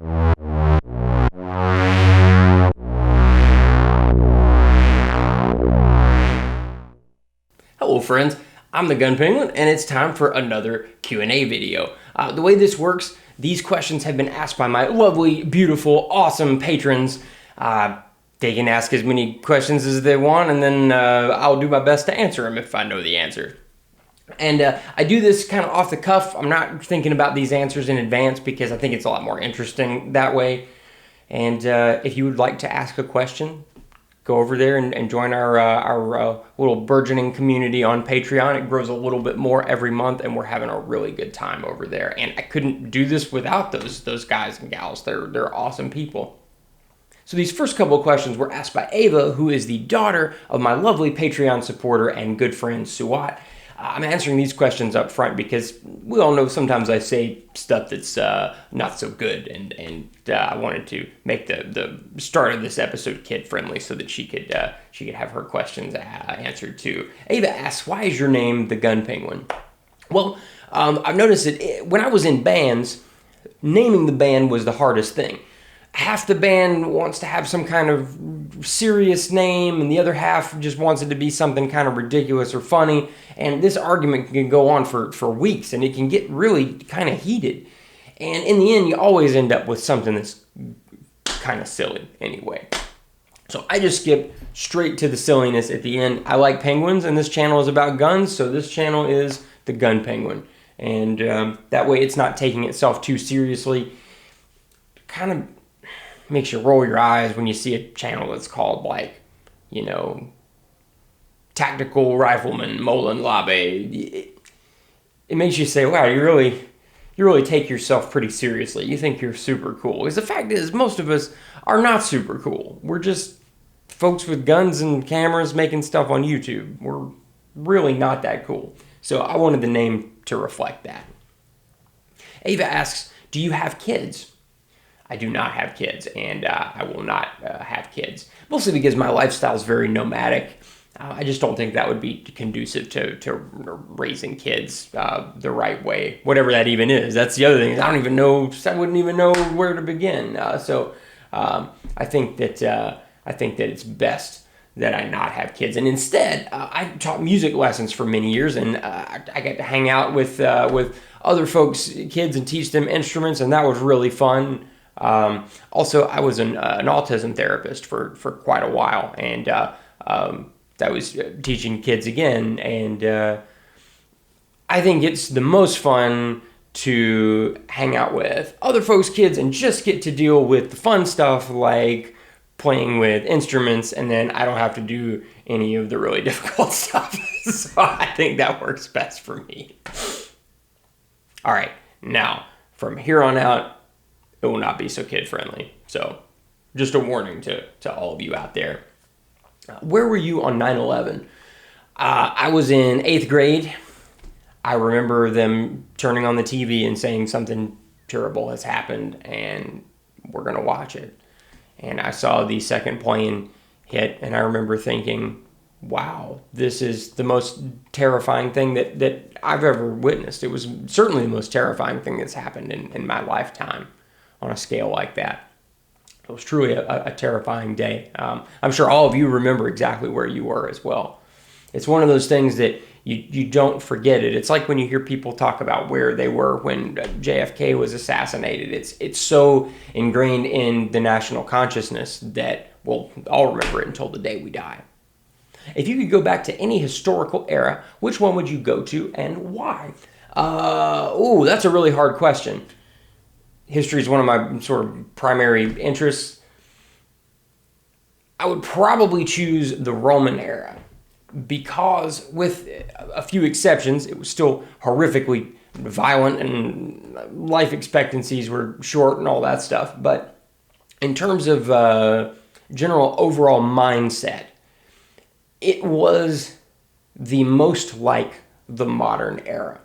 Hello friends, I'm the Gun Penguin, and it's time for another Q&A video. The way this works, these questions have been asked by my lovely, beautiful, awesome patrons. They can ask as many questions as they want, and then I'll do my best to answer them if I know the answer. And I do this kind of off the cuff. I'm not thinking about these answers in advance because I think it's a lot more interesting that way. And if you would like to ask a question, go over there and join our little burgeoning community on Patreon. It grows a little bit more every month, and we're having a really good time over there. And I couldn't do this without those guys and gals. They're awesome people. So these first couple of questions were asked by Ava, who is the daughter of my lovely Patreon supporter and good friend Suat. I'm answering these questions up front because we all know sometimes I say stuff that's not so good, and I wanted to make the start of this episode kid friendly so that she could have her questions answered too. Ava asks, "Why is your name the Gun Penguin?" Well, I've noticed that when I was in bands, naming the band was the hardest thing. Half the band wants to have some kind of serious name, and the other half just wants it to be something kind of ridiculous or funny. And this argument can go on for weeks, and it can get really kind of heated. And in the end, you always end up with something that's kind of silly anyway. So I just skip straight to the silliness at the end. I like penguins, and this channel is about guns, so this channel is the Gun Penguin. And that way it's not taking itself too seriously. Kind of makes you roll your eyes when you see a channel that's called, like, you know, Tactical Rifleman Molen Labe. It makes you say, wow, you really take yourself pretty seriously. You think you're super cool. Because the fact is, most of us are not super cool. We're just folks with guns and cameras making stuff on YouTube. We're really not that cool. So I wanted the name to reflect that. Ava asks, do you have kids? I do not have kids, and I will not have kids. Mostly because my lifestyle is very nomadic. I just don't think that would be conducive to raising kids the right way, whatever that even is. That's the other thing. I wouldn't even know where to begin. So I think that it's best that I not have kids. And instead, I taught music lessons for many years, and I got to hang out with other folks' kids and teach them instruments, and that was really fun. Also, I was an autism therapist for quite a while, and I was teaching kids again, and I think it's the most fun to hang out with other folks' kids and just get to deal with the fun stuff like playing with instruments, and then I don't have to do any of the really difficult stuff. So I think that works best for me. All right, now from here on out, it will not be so kid-friendly. So just a warning to all of you out there. Where were you on 9/11? I was in 8th grade. I remember them turning on the TV and saying something terrible has happened and we're going to watch it. And I saw the second plane hit, and I remember thinking, wow, this is the most terrifying thing that I've ever witnessed. It was certainly the most terrifying thing that's happened in my lifetime on a scale like that. It was truly a terrifying day. I'm sure all of you remember exactly where you were as well. It's one of those things that you don't forget it. It's like when you hear people talk about where they were when JFK was assassinated. It's so ingrained in the national consciousness that we'll all remember it until the day we die. If you could go back to any historical era, which one would you go to and why? That's a really hard question. History is one of my sort of primary interests. I would probably choose the Roman era because, with a few exceptions, it was still horrifically violent and life expectancies were short and all that stuff. But in terms of general overall mindset, it was the most like the modern era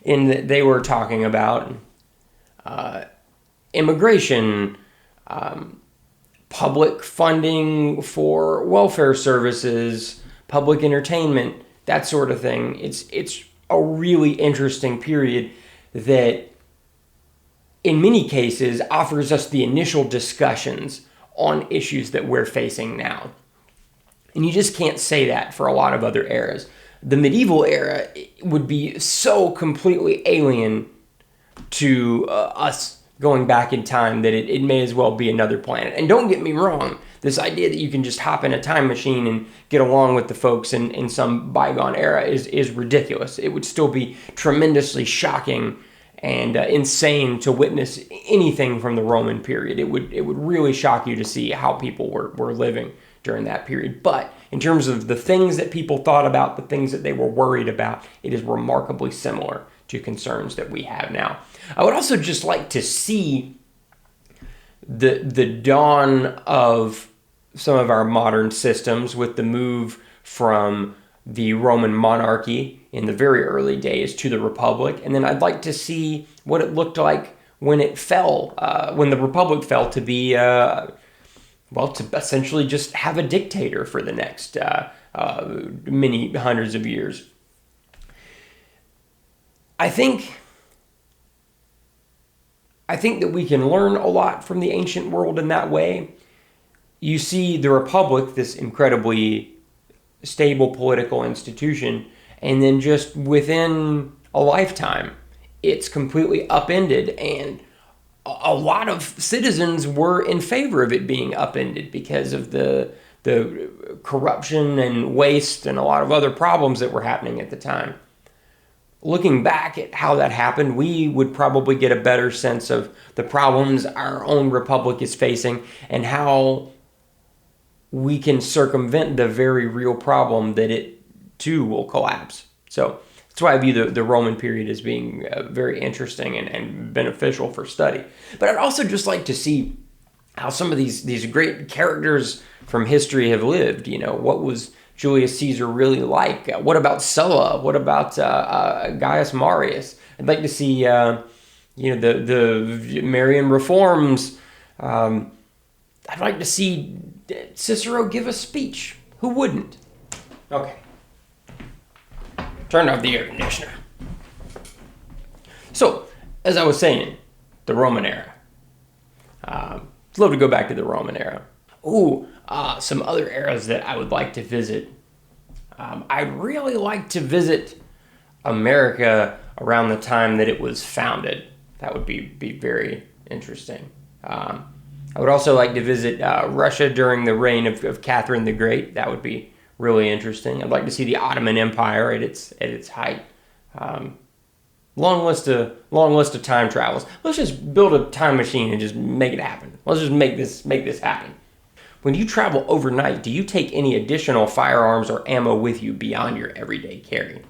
in that they were talking about immigration, public funding for welfare services, public entertainment, that sort of thing. It's a really interesting period that in many cases, offers us the initial discussions on issues that we're facing now. And you just can't say that for a lot of other eras. The medieval era would be so completely alien to us going back in time that it may as well be another planet. And don't get me wrong, this idea that you can just hop in a time machine and get along with the folks in some bygone era is ridiculous. It would still be tremendously shocking and insane to witness anything from the Roman period. It would really shock you to see how people were living during that period. But in terms of the things that people thought about, the things that they were worried about, it is remarkably similar to concerns that we have now. I would also just like to see the dawn of some of our modern systems with the move from the Roman monarchy in the very early days to the Republic. And then I'd like to see what it looked like when it fell, when the Republic fell to be, to essentially just have a dictator for the next many hundreds of years. I think that we can learn a lot from the ancient world in that way. You see the Republic, this incredibly stable political institution, and then just within a lifetime, it's completely upended, and a lot of citizens were in favor of it being upended because of the corruption and waste and a lot of other problems that were happening at the time. Looking back at how that happened, we would probably get a better sense of the problems our own republic is facing and how we can circumvent the very real problem that it too will collapse. So that's why I view the Roman period as being very interesting and beneficial for study. But I'd also just like to see how some of these great characters from history have lived. You know, what was Julius Caesar really like? What about Sulla? What about Gaius Marius? I'd like to see, the Marian reforms. I'd like to see Cicero give a speech. Who wouldn't? Okay. Turn off the air conditioner. So, as I was saying, the Roman era. I'd love to go back to the Roman era. Some other eras that I would like to visit. I'd really like to visit America around the time that it was founded. That would be very interesting. I would also like to visit Russia during the reign of Catherine the Great. That would be really interesting. I'd like to see the Ottoman Empire at its height. Long list of time travels. Let's just build a time machine and just make it happen. Let's just make this happen. When you travel overnight, do you take any additional firearms or ammo with you beyond your everyday carry?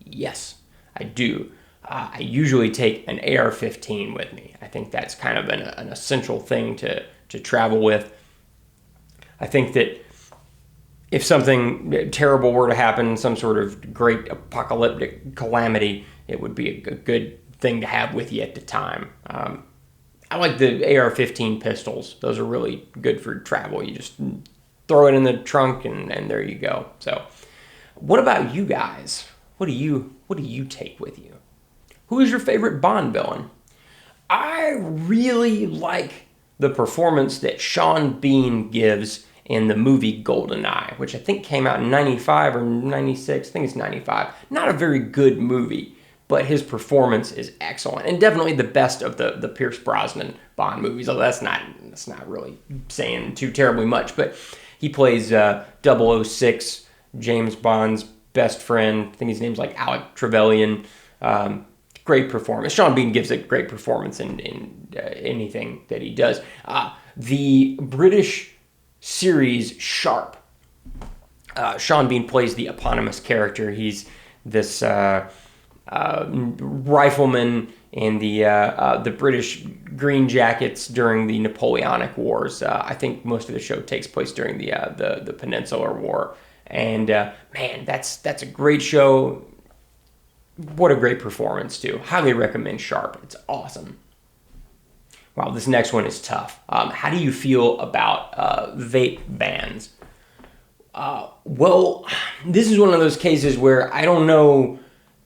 Yes, I do. I usually take an AR-15 with me. I think that's kind of an essential thing to travel with. I think that if something terrible were to happen, some sort of great apocalyptic calamity, it would be a good thing to have with you at the time. I like the AR-15 pistols. Those are really good for travel. You just throw it in the trunk and there you go. So what about you guys? What do you take with you? Who is your favorite Bond villain? I really like the performance that Sean Bean gives in the movie GoldenEye, which I think came out in 95 or 96. I think it's 95. Not a very good movie, but his performance is excellent. And definitely the best of the Pierce Brosnan Bond movies. Although that's not really saying too terribly much, but he plays 006, James Bond's best friend. I think his name's like Alec Trevelyan. Great performance. Sean Bean gives a great performance in anything that he does. The British series Sharp. Sean Bean plays the eponymous character. He's this rifleman in the British Green Jackets during the Napoleonic Wars. I think most of the show takes place during the Peninsular War. And man, that's a great show. What a great performance, too. Highly recommend Sharp. It's awesome. Wow, this next one is tough. How do you feel about vape bans? Well, this is one of those cases where I don't know,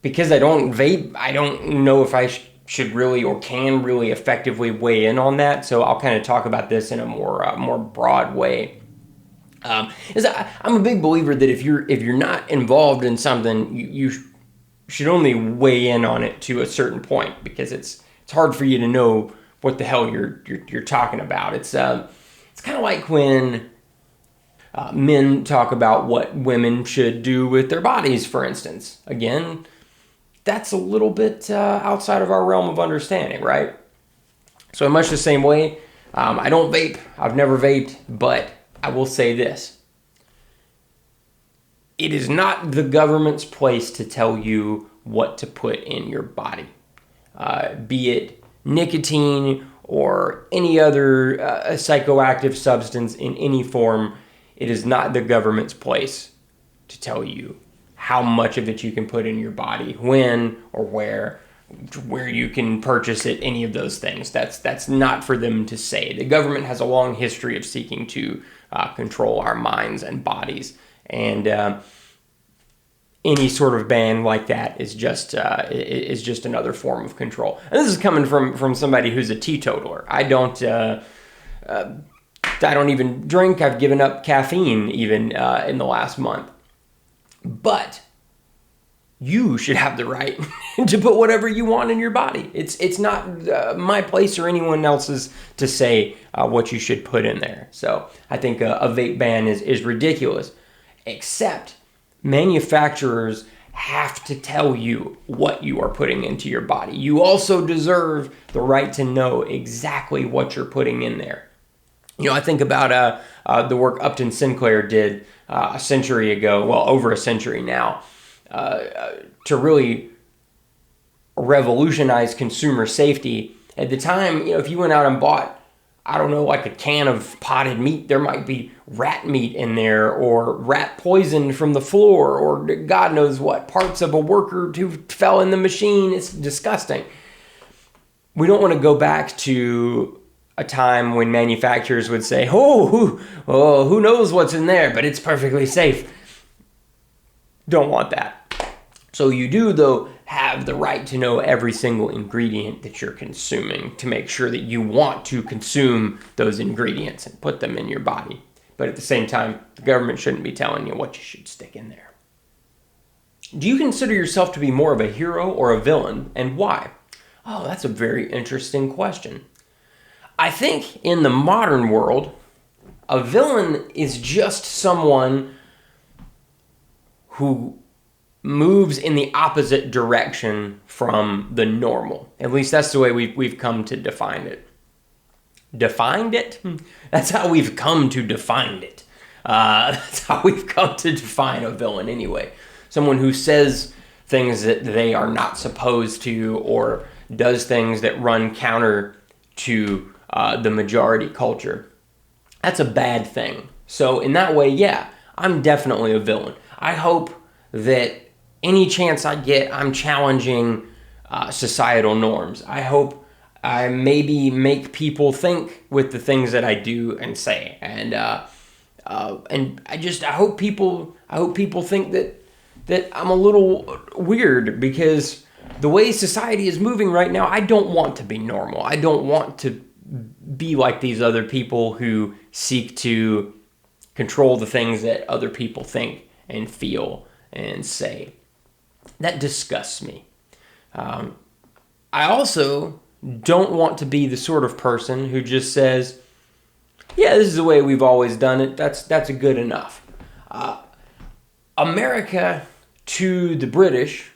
because I don't vape, I don't know if I should really or can really effectively weigh in on that. So I'll kind of talk about this in a more broad way. I'm a big believer that if you're not involved in something, you should only weigh in on it to a certain point, because it's hard for you to know what the hell you're talking about. It's kind of like when men talk about what women should do with their bodies, for instance. Again, that's a little bit outside of our realm of understanding, right? So in much the same way, I don't vape. I've never vaped, but I will say this. It is not the government's place to tell you what to put in your body, be it nicotine or any other psychoactive substance in any form. It is not the government's place to tell you how much of it you can put in your body, when or where you can purchase it, any of those things. That's not for them to say. The government has a long history of seeking to control our minds and bodies, and any sort of ban like that is just another form of control. And this is coming from somebody who's a teetotaler. I don't even drink. I've given up caffeine even in the last month. But you should have the right to put whatever you want in your body. It's not my place or anyone else's to say what you should put in there. So I think a vape ban is ridiculous, except manufacturers have to tell you what you are putting into your body. You also deserve the right to know exactly what you're putting in there. You know, I think about the work Upton Sinclair did a century ago, well, over a century now, to really revolutionize consumer safety. At the time, you know, if you went out and bought, I don't know, like a can of potted meat, there might be rat meat in there, or rat poison from the floor, or God knows what, parts of a worker who fell in the machine. It's disgusting. We don't want to go back to a time when manufacturers would say, who knows what's in there, but it's perfectly safe. Don't want that. So you do, though, have the right to know every single ingredient that you're consuming, to make sure that you want to consume those ingredients and put them in your body. But at the same time, the government shouldn't be telling you what you should stick in there. Do you consider yourself to be more of a hero or a villain, and why? Oh, that's a very interesting question. I think in the modern world, a villain is just someone who moves in the opposite direction from the normal. At least that's the way we've come to define it. Defined it? That's how we've come to define it. That's how we've come to define a villain anyway. Someone who says things that they are not supposed to, or does things that run counter to the majority culture. That's a bad thing. So in that way, yeah, I'm definitely a villain. I hope that any chance I get, I'm challenging societal norms. I hope I maybe make people think with the things that I do and say, and I hope people think that I'm a little weird, because the way society is moving right now, I don't want to be normal. I don't want to be like these other people who seek to control the things that other people think and feel and say. That disgusts me. I also don't want to be the sort of person who just says, yeah, this is the way we've always done it. That's good enough. America, to the British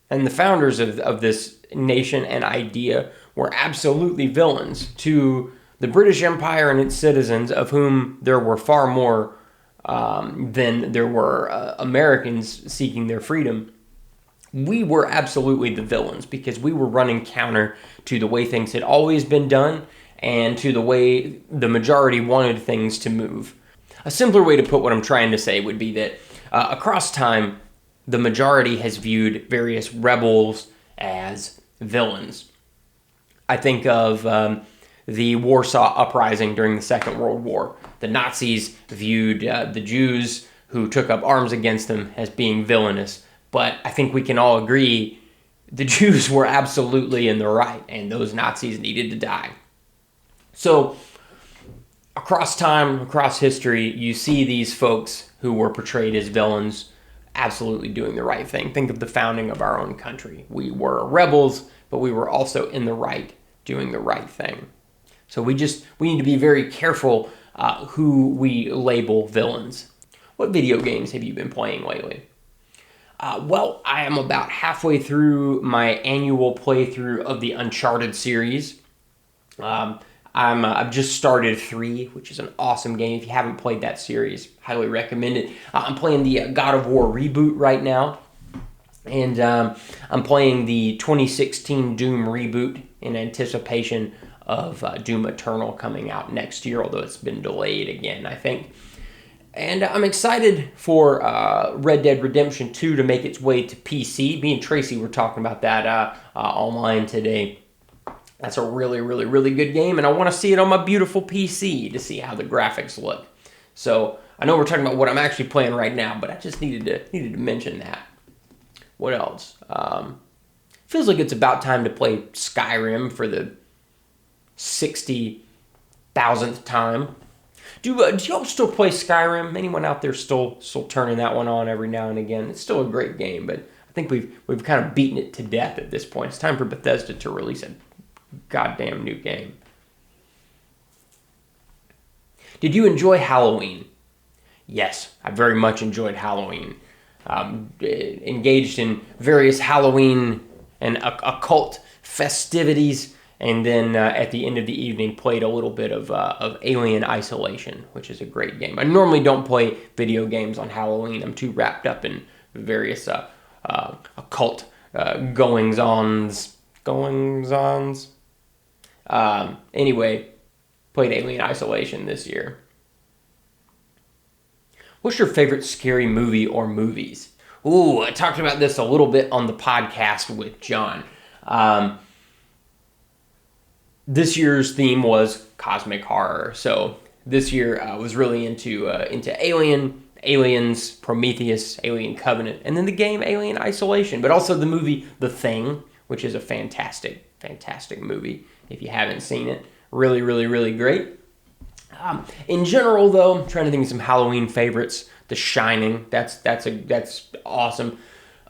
and the founders of this nation and idea, were absolutely villains. To the British Empire and its citizens, of whom there were far more than there were Americans seeking their freedom, we were absolutely the villains, because we were running counter to the way things had always been done and to the way the majority wanted things to move. A simpler way to put what I'm trying to say would be that across time, the majority has viewed various rebels as villains. I think of the Warsaw Uprising during the Second World War. The Nazis viewed the Jews who took up arms against them as being villainous. But I think we can all agree the Jews were absolutely in the right, and those Nazis needed to die. So across time, across history, you see these folks who were portrayed as villains absolutely doing the right thing. Think of the founding of our own country. We were rebels, but we were also in the right, doing the right thing. So we need to be very careful who we label villains. What video games have you been playing lately? Well, I am about halfway through my annual playthrough of the Uncharted series. I've just started 3, which is an awesome game. If you haven't played that series, highly recommend it. I'm playing the God of War reboot right now, and I'm playing the 2016 Doom reboot in anticipation of Doom Eternal coming out next year, although it's been delayed again, I think. And I'm excited for Red Dead Redemption 2 to make its way to PC. Me and Tracy were talking about that online today. That's a really, really, really good game, and I want to see it on my beautiful PC to see how the graphics look. So I know we're talking about what I'm actually playing right now, but I just needed to mention that. What else? Feels like it's about time to play Skyrim for the 60,000th time. Do y'all still play Skyrim? Anyone out there still turning that one on every now and again? It's still a great game, but I think we've kind of beaten it to death at this point. It's time for Bethesda to release a goddamn new game. Did you enjoy Halloween? Yes, I very much enjoyed Halloween. Engaged in various Halloween and occult festivities, and then at the end of the evening played a little bit of Alien Isolation, which is a great game. I normally don't play video games on Halloween. I'm too wrapped up in various occult goings-ons. Anyway, played Alien Isolation this year. What's your favorite scary movie or movies? Ooh, I talked about this a little bit on the podcast with John. This year's theme was cosmic horror. So this year I was really into Aliens, Prometheus, Alien Covenant, and then the game Alien Isolation, but also the movie The Thing, which is a fantastic movie. If you haven't seen it, really, really, really great. In general, though, I'm trying to think of some Halloween favorites. The Shining, that's awesome.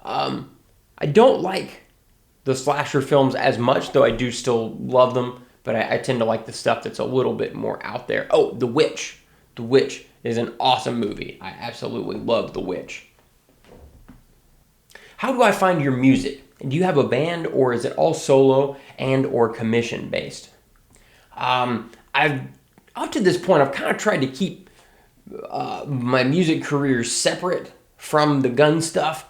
I don't like the slasher films as much, though I do still love them, but I tend to like the stuff that's a little bit more out there. Oh, The Witch. The Witch is an awesome movie. I absolutely love The Witch. How do I find your music? Do you have a band, or is it all solo and or commission based? Up to this point, I've kind of tried to keep my music career separate from the gun stuff,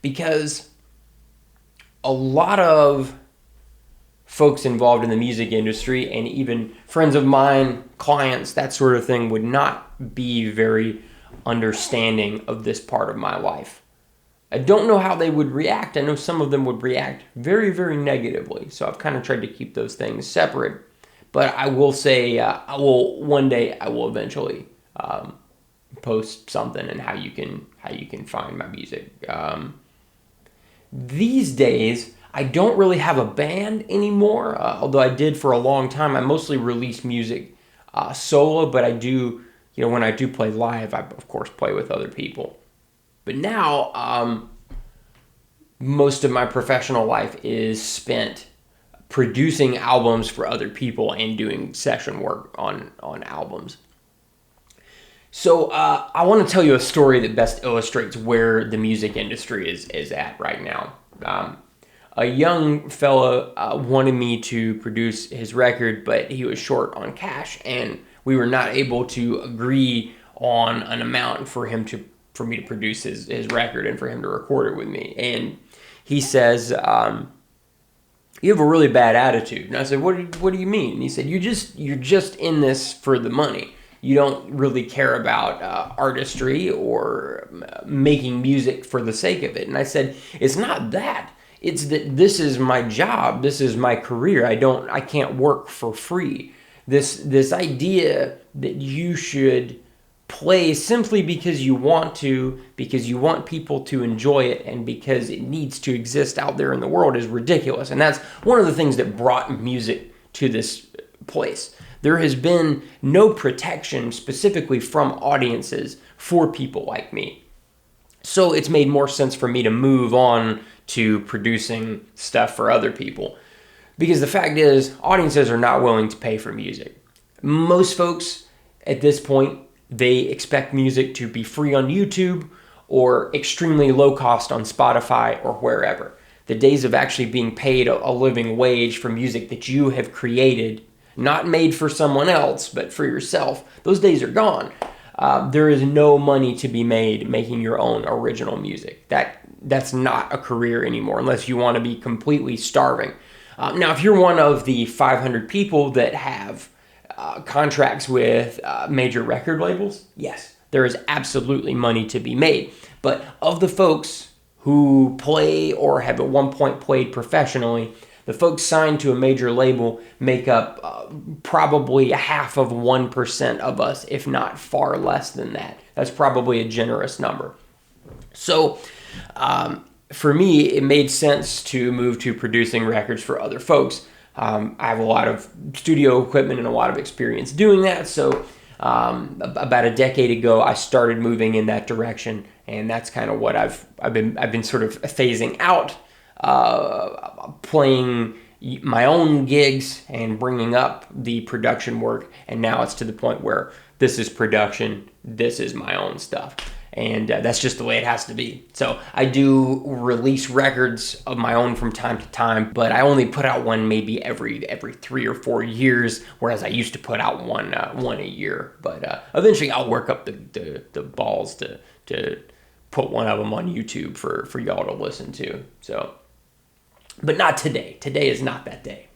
because a lot of folks involved in the music industry, and even friends of mine, clients, that sort of thing, would not be very understanding of this part of my life. I don't know how they would react. I know some of them would react very, very negatively. So I've kind of tried to keep those things separate. But I will say, one day I will eventually post something and how you can find my music. These days, I don't really have a band anymore, although I did for a long time. I mostly release music solo, but I do, when I do play live, I of course play with other people. But now, most of my professional life is spent producing albums for other people and doing session work on albums. So I want to tell you a story that best illustrates where the music industry is at right now. A young fella wanted me to produce his record, but he was short on cash, and we were not able to agree on an amount for me to produce his record and for him to record it with me. And he says, you have a really bad attitude. And I said, what do you mean? And he said, you're just in this for the money. You don't really care about artistry or making music for the sake of it. And I said, it's not that. It's that this is my job. This is my career. I can't work for free. This idea that you should play simply because you want to, because you want people to enjoy it, and because it needs to exist out there in the world is ridiculous. And that's one of the things that brought music to this place. There has been no protection specifically from audiences for people like me. So it's made more sense for me to move on to producing stuff for other people. Because the fact is, audiences are not willing to pay for music. Most folks at this point, they expect music to be free on YouTube or extremely low cost on Spotify or wherever. The days of actually being paid a living wage for music that you have created, not made for someone else, but for yourself, those days are gone. There is no money to be made making your own original music. That's not a career anymore unless you want to be completely starving. Now, if you're one of the 500 people that have contracts with major record labels, yes, there is absolutely money to be made. But of the folks who play or have at one point played professionally, the folks signed to a major label make up probably half of 1% of us, if not far less than that. That's probably a generous number. So for me, it made sense to move to producing records for other folks. I have a lot of studio equipment and a lot of experience doing that. So about a decade ago, I started moving in that direction, and that's kind of what I've been sort of phasing out, playing my own gigs and bringing up the production work. And now it's to the point where this is production, this is my own stuff. And that's just the way it has to be. So I do release records of my own from time to time, but I only put out one maybe every 3 or 4 years, whereas I used to put out one a year. But eventually I'll work up the balls to put one of them on YouTube for y'all to listen to. So, but not today. Today is not that day.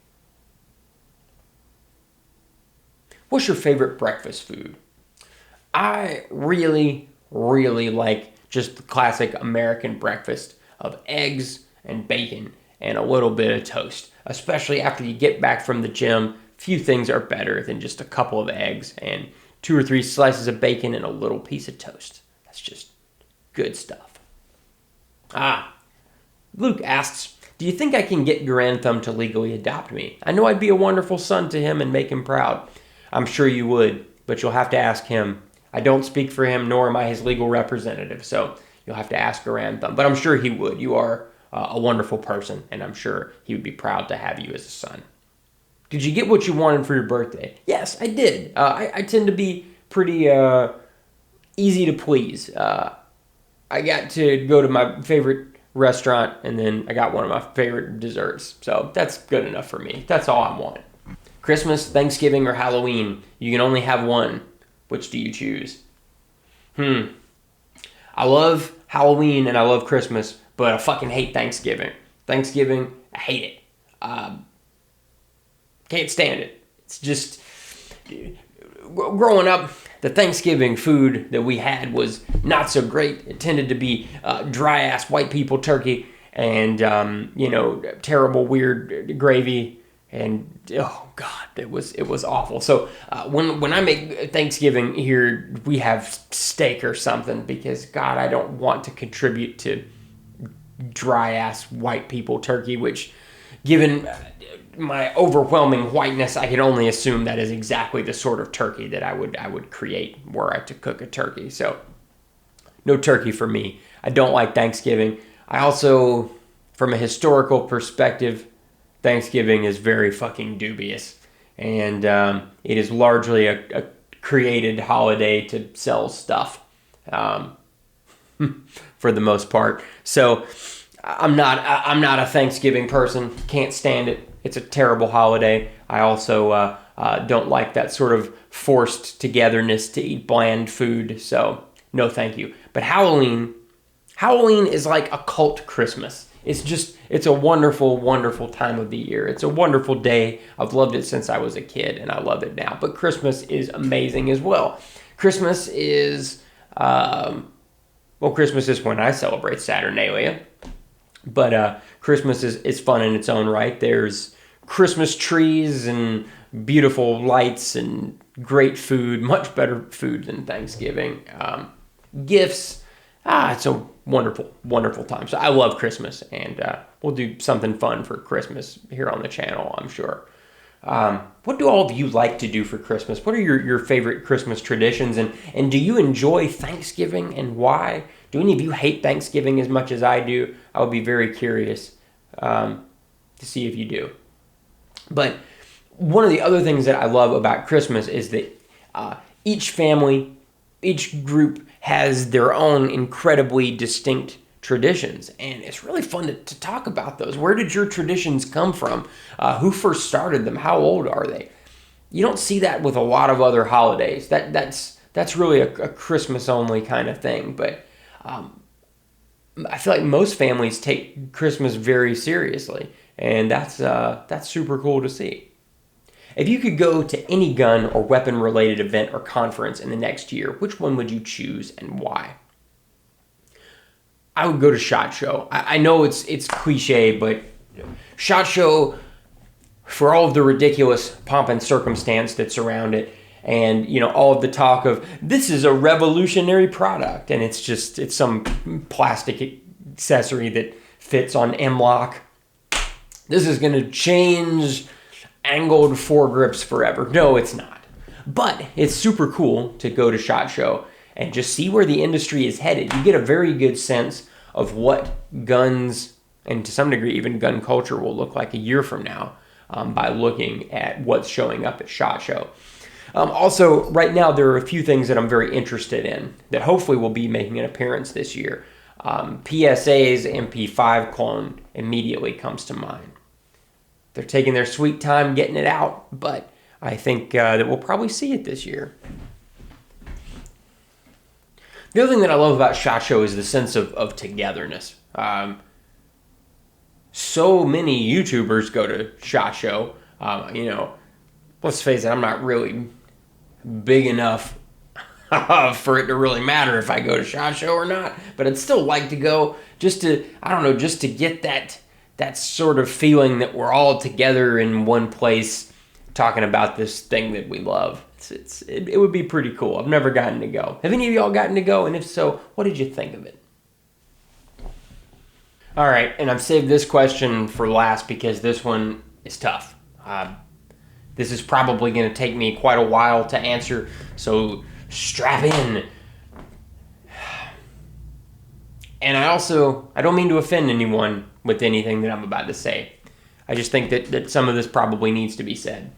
What's your favorite breakfast food? I really like just the classic American breakfast of eggs and bacon and a little bit of toast. Especially after you get back from the gym, few things are better than just a couple of eggs and 2 or 3 slices of bacon and a little piece of toast. That's just good stuff. Luke asks, do you think I can get Grantham to legally adopt me? I know I'd be a wonderful son to him and make him proud. I'm sure you would, but you'll have to ask him. I don't speak for him, nor am I his legal representative, so you'll have to ask Grantham. But I'm sure he would. You are a wonderful person, and I'm sure he would be proud to have you as a son. Did you get what you wanted for your birthday? Yes, I did. I tend to be pretty easy to please. I got to go to my favorite restaurant, and then I got one of my favorite desserts. So that's good enough for me. That's all I want. Christmas, Thanksgiving, or Halloween. You can only have one. Which do you choose? I love Halloween and I love Christmas, but I fucking hate Thanksgiving. Thanksgiving, I hate it. Can't stand it. It's just, growing up, the Thanksgiving food that we had was not so great. It tended to be dry-ass white people turkey and, terrible, weird gravy. And oh god, it was awful. So when I make Thanksgiving here, we have steak or something because God, I don't want to contribute to dry ass white people turkey. Which, given my overwhelming whiteness, I can only assume that is exactly the sort of turkey that I would create were I to cook a turkey. So no turkey for me. I don't like Thanksgiving. I also, from a historical perspective, Thanksgiving is very fucking dubious, and it is largely a created holiday to sell stuff, for the most part. So I'm not a Thanksgiving person. Can't stand it. It's a terrible holiday. I also don't like that sort of forced togetherness to eat bland food. So no, thank you. But Halloween is like a cult Christmas. It's a wonderful, wonderful time of the year. It's a wonderful day. I've loved it since I was a kid, and I love it now. But Christmas is amazing as well. Christmas is when I celebrate Saturnalia. But Christmas is fun in its own right. There's Christmas trees and beautiful lights and great food, much better food than Thanksgiving. Gifts, it's a wonderful, wonderful time. So I love Christmas, and we'll do something fun for Christmas here on the channel, I'm sure. What do all of you like to do for Christmas? What are your favorite Christmas traditions? And do you enjoy Thanksgiving, and why? Do any of you hate Thanksgiving as much as I do? I would be very curious to see if you do. But one of the other things that I love about Christmas is that each family, each group has their own incredibly distinct traditions, and it's really fun to talk about those. Where did your traditions come from? Who first started them? How old are they? You don't see that with a lot of other holidays. That's really a Christmas only kind of thing. But I feel like most families take Christmas very seriously, and that's super cool to see. If you could go to any gun or weapon related event or conference in the next year, which one would you choose and why? I would go to SHOT Show. I know it's cliche, but SHOT Show, for all of the ridiculous pomp and circumstance that surround it, and all of the talk of this is a revolutionary product, and it's some plastic accessory that fits on M-lock. This is going to change angled foregrips forever. No, it's not. But it's super cool to go to SHOT Show and just see where the industry is headed. You get a very good sense of what guns, and to some degree even gun culture, will look like a year from now by looking at what's showing up at SHOT Show. Also, right now there are a few things that I'm very interested in that hopefully will be making an appearance this year. PSA's MP5 clone immediately comes to mind. They're taking their sweet time getting it out, but I think that we'll probably see it this year. The other thing that I love about SHOT Show is the sense of togetherness. So many YouTubers go to SHOT Show. Let's face it, I'm not really big enough for it to really matter if I go to SHOT Show or not. But I'd still like to go just to get that sort of feeling that we're all together in one place talking about this thing that we love. It would be pretty cool. I've never gotten to go. Have any of y'all gotten to go? And if so, what did you think of it? All right, and I've saved this question for last because this one is tough. This is probably going to take me quite a while to answer, so strap in. And I don't mean to offend anyone with anything that I'm about to say. I just think that some of this probably needs to be said.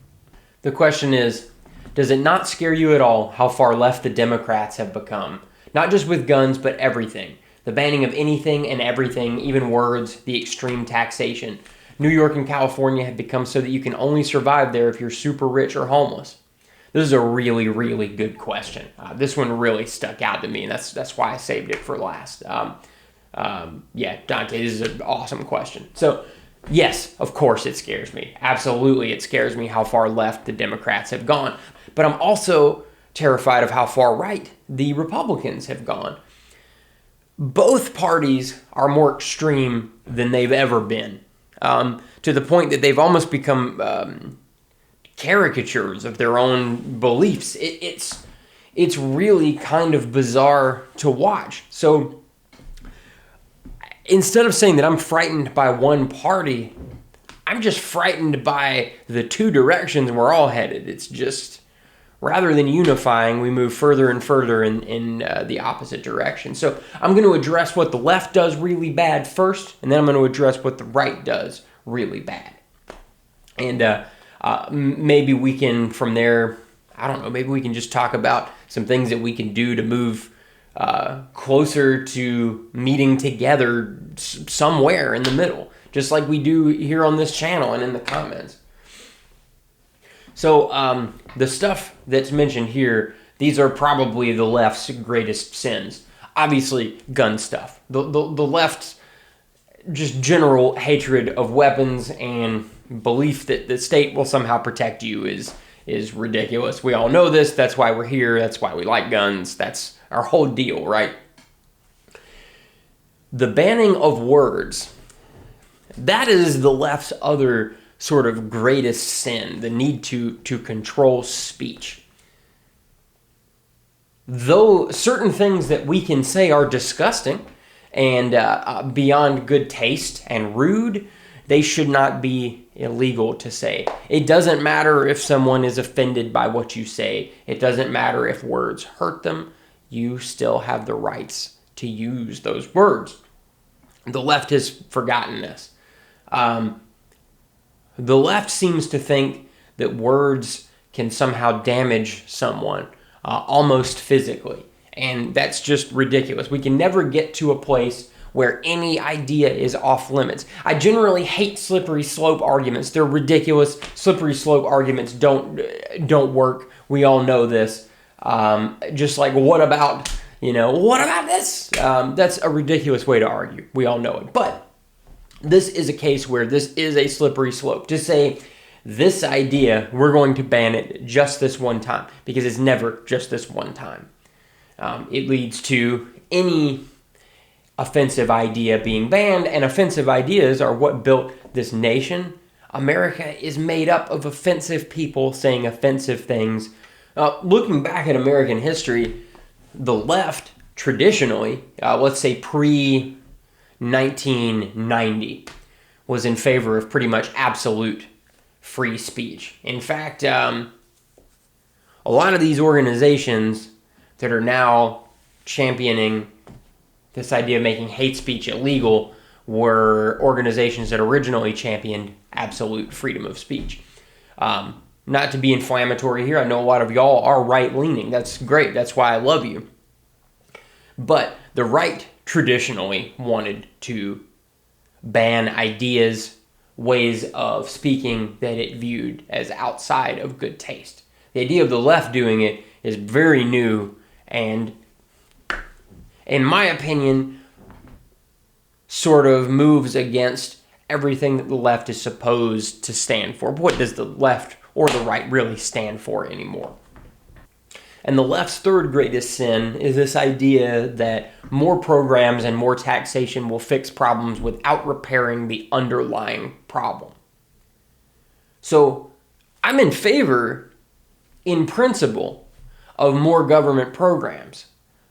The question is, does it not scare you at all how far left the Democrats have become? Not just with guns, but everything. The banning of anything and everything, even words, the extreme taxation. New York and California have become so that you can only survive there if you're super rich or homeless. This is a really, really good question. This one really stuck out to me, and that's why I saved it for last. Dante, this is an awesome question. So, yes, of course it scares me. Absolutely, it scares me how far left the Democrats have gone. But I'm also terrified of how far right the Republicans have gone. Both parties are more extreme than they've ever been, to the point that they've almost become caricatures of their own beliefs. It's really kind of bizarre to watch. So instead of saying that I'm frightened by one party, I'm just frightened by the two directions we're all headed. It's just, rather than unifying, we move further and further in the opposite direction. So I'm going to address what the left does really bad first, and then I'm going to address what the right does really bad. And maybe we can, from there, maybe we can just talk about some things that we can do to move closer to meeting together somewhere in the middle, just like we do here on this channel and in the comments. So the stuff that's mentioned here, these are probably the left's greatest sins. Obviously, gun stuff. The left's just general hatred of weapons and belief that the state will somehow protect you is ridiculous. We all know this. That's why we're here. That's why we like guns. That's our whole deal, right? The banning of words. That is the left's other sort of greatest sin, the need to control speech. Though certain things that we can say are disgusting and beyond good taste and rude, they should not be illegal to say. It doesn't matter if someone is offended by what you say. It doesn't matter if words hurt them. You still have the rights to use those words. The left has forgotten this. The left seems to think that words can somehow damage someone, almost physically. And that's just ridiculous. We can never get to a place where any idea is off limits. I generally hate slippery slope arguments. They're ridiculous. Slippery slope arguments don't work. We all know this. Just like, what about this? That's a ridiculous way to argue. We all know it. But this is a case where this is a slippery slope. To say, this idea, we're going to ban it just this one time, because it's never just this one time. It leads to any offensive idea being banned, and offensive ideas are what built this nation. America is made up of offensive people saying offensive things. Looking back at American history, the left traditionally, let's say pre-1990, was in favor of pretty much absolute free speech. In fact, a lot of these organizations that are now championing this idea of making hate speech illegal were organizations that originally championed absolute freedom of speech. Not to be inflammatory here, I know a lot of y'all are right-leaning. That's great. That's why I love you. But the right traditionally wanted to ban ideas, ways of speaking that it viewed as outside of good taste. The idea of the left doing it is very new and, in my opinion, sort of moves against everything that the left is supposed to stand for. What does the left or the right really stand for anymore? And the left's third greatest sin is this idea that more programs and more taxation will fix problems without repairing the underlying problem. So I'm in favor, in principle, of more government programs.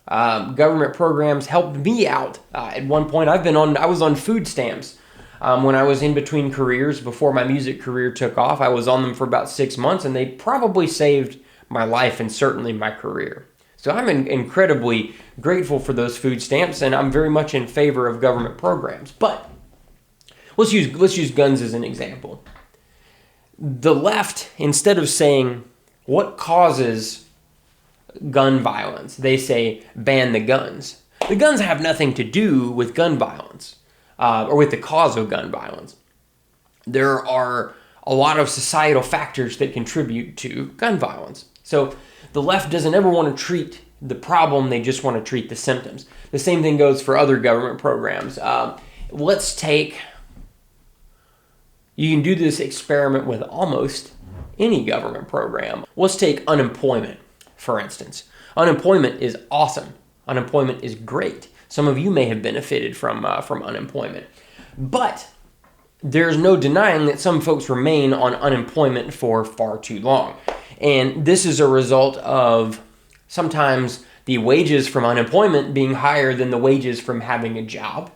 Government programs helped me out. At one point, I was on food stamps. When I was in between careers, before my music career took off, I was on them for about 6 months, and they probably saved my life and certainly my career. So I'm incredibly grateful for those food stamps, and I'm very much in favor of government programs. But let's use guns as an example. The left, instead of saying what causes gun violence, they say ban the guns. The guns have nothing to do with gun violence. Or with the cause of gun violence. There are a lot of societal factors that contribute to gun violence. So the left doesn't ever want to treat the problem, they just want to treat the symptoms. The same thing goes for other government programs. You can do this experiment with almost any government program. Let's take unemployment, for instance. Unemployment is awesome. Unemployment is great. Some of you may have benefited from unemployment. But there's no denying that some folks remain on unemployment for far too long. And this is a result of sometimes the wages from unemployment being higher than the wages from having a job.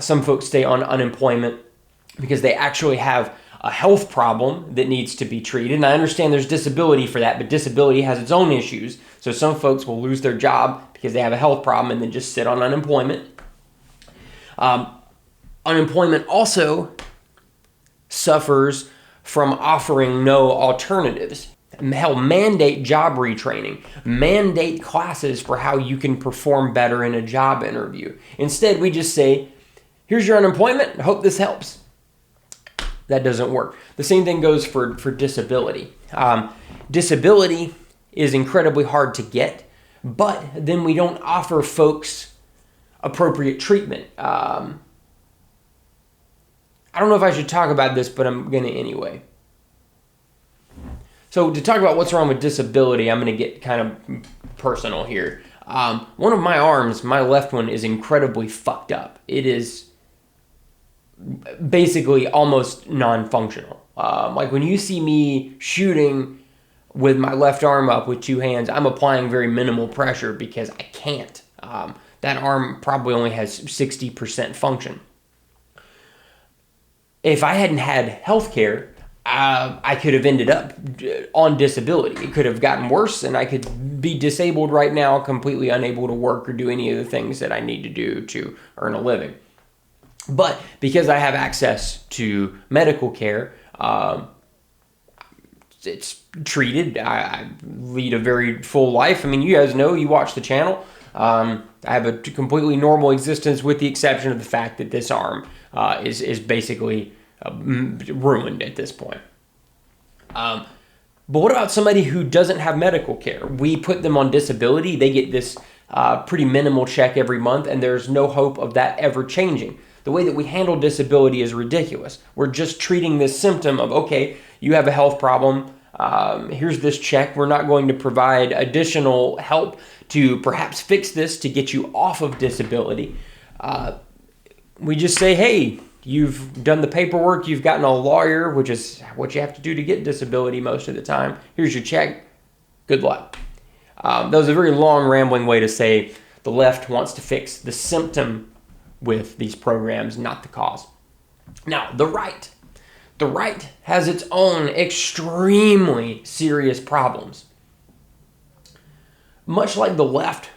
Some folks stay on unemployment because they actually have a health problem that needs to be treated. And I understand there's disability for that, but disability has its own issues. So some folks will lose their job because they have a health problem and then just sit on unemployment. Unemployment also suffers from offering no alternatives. Hell, mandate job retraining. Mandate classes for how you can perform better in a job interview. Instead, we just say, here's your unemployment. I hope this helps. That doesn't work. The same thing goes for disability. Disability is incredibly hard to get, but then we don't offer folks appropriate treatment. I don't know if I should talk about this, but I'm going to anyway. So to talk about what's wrong with disability, I'm going to get kind of personal here. One of my arms, my left one, is incredibly fucked up. It is basically almost non-functional. Like when you see me shooting with my left arm up with two hands, I'm applying very minimal pressure because I can't. That arm probably only has 60% function. If I hadn't had healthcare, I could have ended up on disability. It could have gotten worse, and I could be disabled right now, completely unable to work or do any of the things that I need to do to earn a living. But because I have access to medical care, it's treated. I lead a very full life. I mean, you guys know, you watch the channel. I have a completely normal existence with the exception of the fact that this arm is basically ruined at this point. But what about somebody who doesn't have medical care? We put them on disability. They get this pretty minimal check every month, and there's no hope of that ever changing. The way that we handle disability is ridiculous. We're just treating this symptom of, okay, you have a health problem. Here's this check. We're not going to provide additional help to perhaps fix this to get you off of disability. We just say, hey, you've done the paperwork, you've gotten a lawyer, which is what you have to do to get disability most of the time. Here's your check. Good luck. That was a very long, rambling way to say the left wants to fix the symptom with these programs, not the cause. Now, the right. The right has its own extremely serious problems. Much like the left,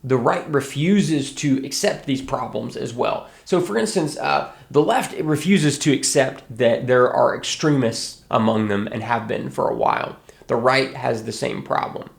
the right refuses to accept these problems as well. So for instance, the left refuses to accept that there are extremists among them and have been for a while. The right has the same problem.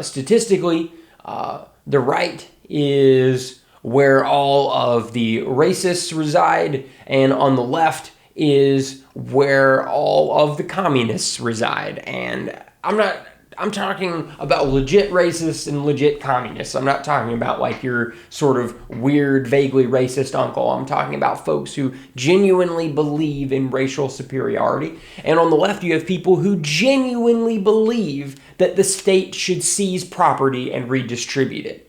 Statistically, the right is where all of the racists reside, and on the left is where all of the communists reside. And I'm talking about legit racists and legit communists. I'm not talking about like your sort of weird, vaguely racist uncle. I'm talking about folks who genuinely believe in racial superiority. And on the left, you have people who genuinely believe that the state should seize property and redistribute it.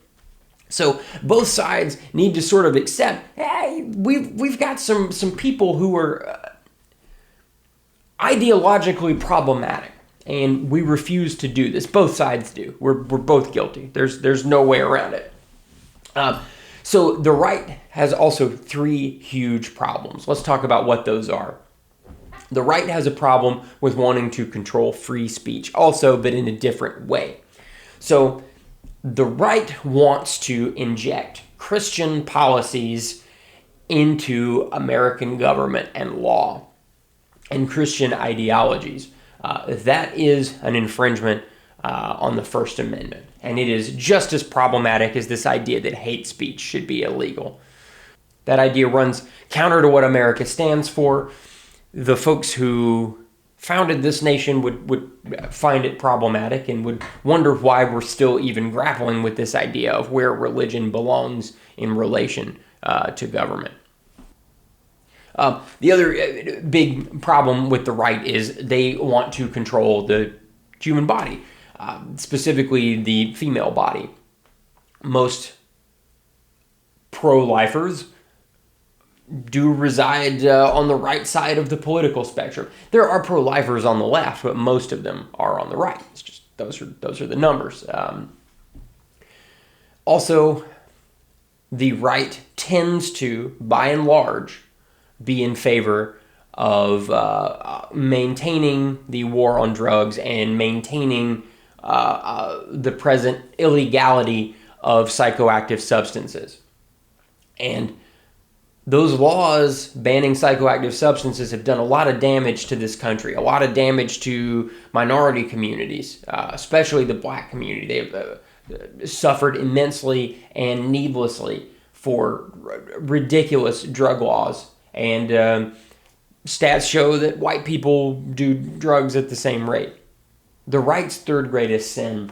So both sides need to sort of accept, hey, we've got some people who are ideologically problematic, and we refuse to do this. Both sides do. We're both guilty. There's no way around it. So the right has also three huge problems. Let's talk about what those are. The right has a problem with wanting to control free speech also, but in a different way. So the right wants to inject Christian policies into American government and law and Christian ideologies. That is an infringement on the First Amendment. And it is just as problematic as this idea that hate speech should be illegal. That idea runs counter to what America stands for. The folks who founded this nation would find it problematic and would wonder why we're still even grappling with this idea of where religion belongs in relation to government. The other big problem with the right is they want to control the human body, specifically the female body. Most pro-lifers do reside on the right side of the political spectrum. There are pro-lifers on the left, but most of them are on the right. It's just those are the numbers. Also, the right tends to, by and large, be in favor of maintaining the war on drugs and maintaining the present illegality of psychoactive substances. And those laws banning psychoactive substances have done a lot of damage to this country, a lot of damage to minority communities, especially the black community. They've suffered immensely and needlessly for ridiculous drug laws. And stats show that white people do drugs at the same rate. The right's third greatest sin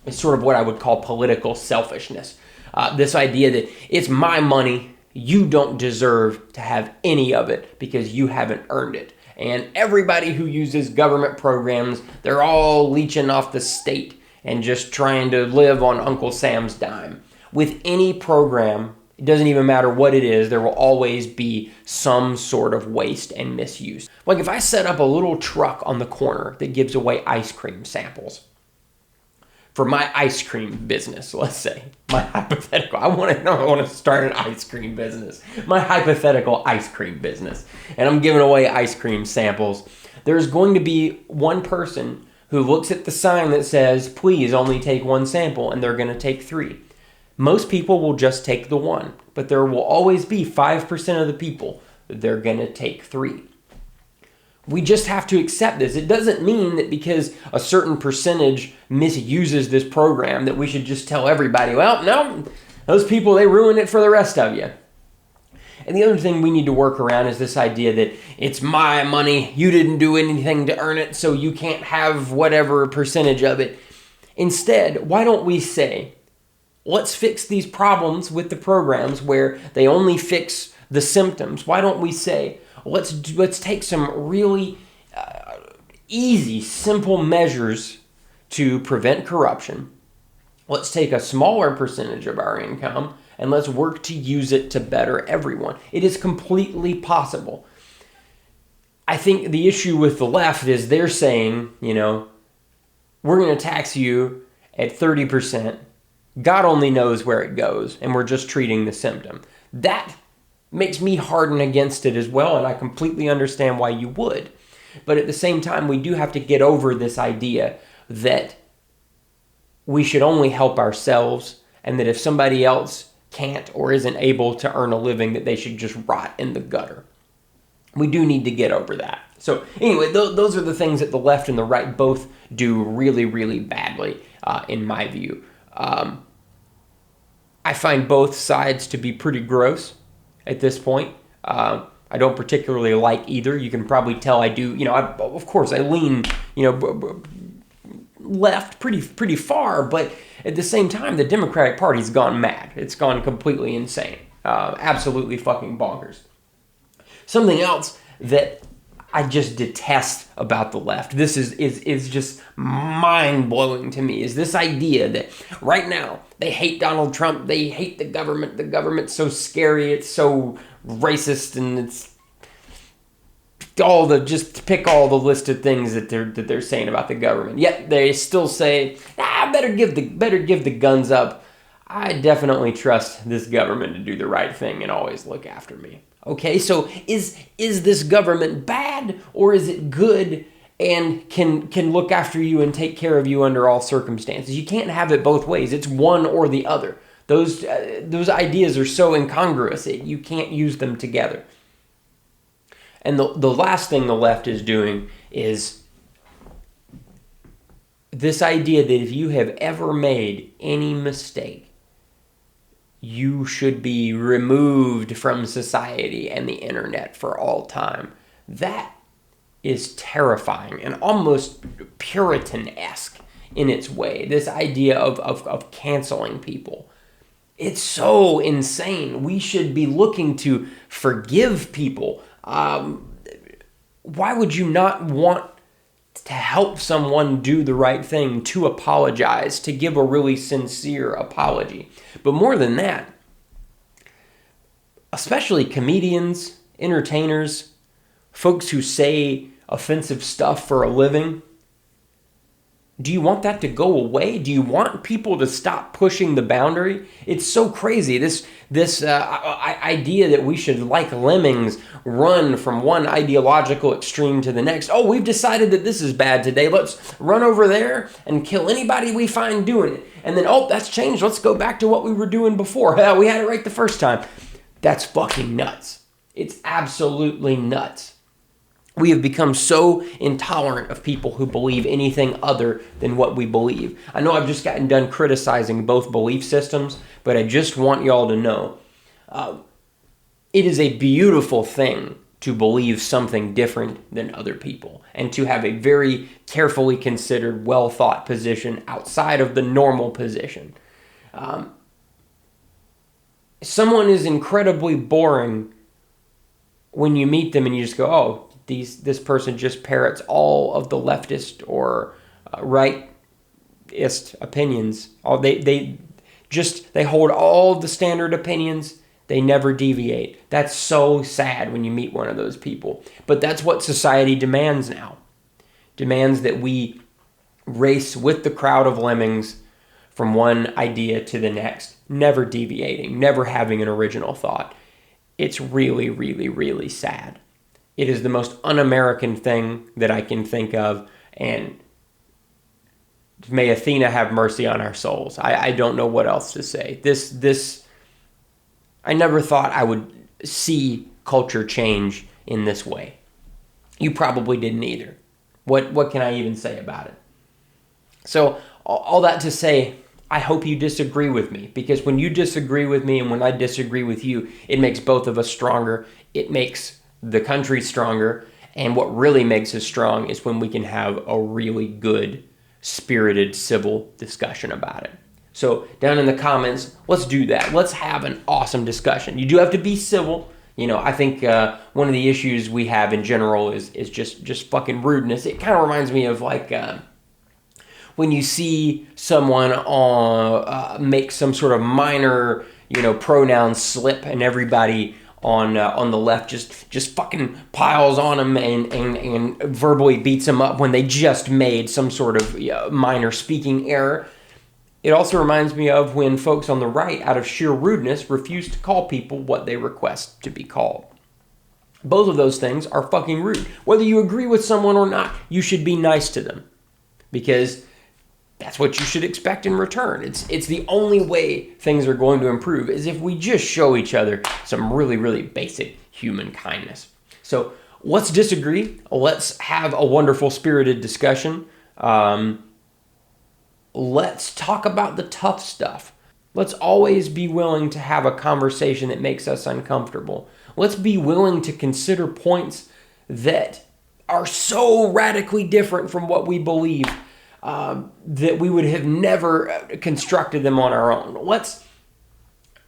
is sort of what I would call political selfishness. This idea that it's my money, you don't deserve to have any of it because you haven't earned it. And everybody who uses government programs, they're all leeching off the state and just trying to live on Uncle Sam's dime. With any program It doesn't even matter what it is, there will always be some sort of waste and misuse. Like if I set up a little truck on the corner that gives away ice cream samples for my ice cream business, let's say, my hypothetical, I want to start an ice cream business, my hypothetical ice cream business, and I'm giving away ice cream samples, there's going to be one person who looks at the sign that says, please only take one sample, and they're going to take 3. Most people will just take the 1, but there will always be 5% of the people that they're going to take 3. We just have to accept this. It doesn't mean that because a certain percentage misuses this program that we should just tell everybody, well, no, those people, they ruin it for the rest of you. And the other thing we need to work around is this idea that it's my money, you didn't do anything to earn it, so you can't have whatever percentage of it. Instead, why don't we say, let's fix these problems with the programs where they only fix the symptoms. Why don't we say, let's take some really easy, simple measures to prevent corruption. Let's take a smaller percentage of our income and let's work to use it to better everyone. It is completely possible. I think the issue with the left is they're saying, we're going to tax you at 30%. God only knows where it goes, and we're just treating the symptom. That makes me harden against it as well, and I completely understand why you would. But at the same time, we do have to get over this idea that we should only help ourselves, and that if somebody else can't or isn't able to earn a living, that they should just rot in the gutter. We do need to get over that. So anyway, those are the things that the left and the right both do really, really badly, in my view. I find both sides to be pretty gross at this point. I don't particularly like either. You can probably tell I do. Of course, I lean, left pretty far. But at the same time, the Democratic Party's gone mad. It's gone completely insane. Absolutely fucking bonkers. Something else that I just detest about the left, this is just mind-blowing to me, is this idea that right now they hate Donald Trump, they hate the government's so scary, it's so racist, and it's just pick all the list of things that they're saying about the government. Yet they still say, better give the guns up. I definitely trust this government to do the right thing and always look after me. Okay, so is this government bad, or is it good and can look after you and take care of you under all circumstances? You can't have it both ways. It's one or the other. Those ideas are so incongruous that you can't use them together. And the last thing the left is doing is this idea that if you have ever made any mistake, you should be removed from society and the internet for all time. That is terrifying and almost Puritan-esque in its way. This idea of canceling people. It's so insane. We should be looking to forgive people. Why would you not want to help someone do the right thing, to apologize, to give a really sincere apology? But more than that, especially comedians, entertainers, folks who say offensive stuff for a living, do you want that to go away? Do you want people to stop pushing the boundary? It's so crazy. This idea that we should, like lemmings, run from one ideological extreme to the next. Oh, we've decided that this is bad today. Let's run over there and kill anybody we find doing it. And then, oh, that's changed. Let's go back to what we were doing before. We had it right the first time. That's fucking nuts. It's absolutely nuts. We have become so intolerant of people who believe anything other than what we believe. I know I've just gotten done criticizing both belief systems, but I just want y'all to know it is a beautiful thing to believe something different than other people and to have a very carefully considered, well-thought position outside of the normal position. Someone is incredibly boring when you meet them and you just go, oh, this person just parrots all of the leftist or rightist opinions. They hold all of the standard opinions They never deviate. That's so sad when you meet one of those people. But that's what society demands now. Demands that we race with the crowd of lemmings from one idea to the next, never deviating, never having an original thought. It's really, really, really sad. It is the most un-American thing that I can think of, and may Athena have mercy on our souls. I don't know what else to say. I never thought I would see culture change in this way. You probably didn't either. What can I even say about it? So all that to say, I hope you disagree with me, because when you disagree with me and when I disagree with you, it makes both of us stronger. It makes the country stronger. And what really makes us strong is when we can have a really good, spirited, civil discussion about it. So down in the comments, let's do that. Let's have an awesome discussion. You do have to be civil. You know, I think one of the issues we have in general is just fucking rudeness. It kind of reminds me of like when you see someone make some sort of minor, pronoun slip, and everybody on the left just fucking piles on them and verbally beats them up when they just made some sort of minor speaking error. It also reminds me of when folks on the right, out of sheer rudeness, refuse to call people what they request to be called. Both of those things are fucking rude. Whether you agree with someone or not, you should be nice to them, because that's what you should expect in return. It's the only way things are going to improve, is if we just show each other some really, really basic human kindness. So let's disagree. Let's have a wonderful, spirited discussion. Let's talk about the tough stuff. Let's always be willing to have a conversation that makes us uncomfortable. Let's be willing to consider points that are so radically different from what we believe that we would have never constructed them on our own. Let's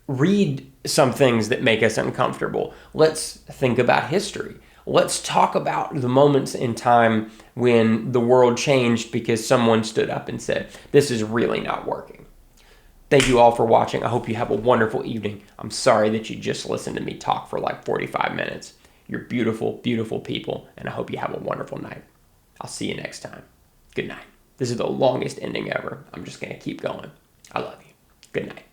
read some things that make us uncomfortable. Let's think about history. Let's talk about the moments in time when the world changed because someone stood up and said, this is really not working. Thank you all for watching. I hope you have a wonderful evening. I'm sorry that you just listened to me talk for like 45 minutes. You're beautiful, beautiful people, and I hope you have a wonderful night. I'll see you next time. Good night. This is the longest ending ever. I'm just going to keep going. I love you. Good night.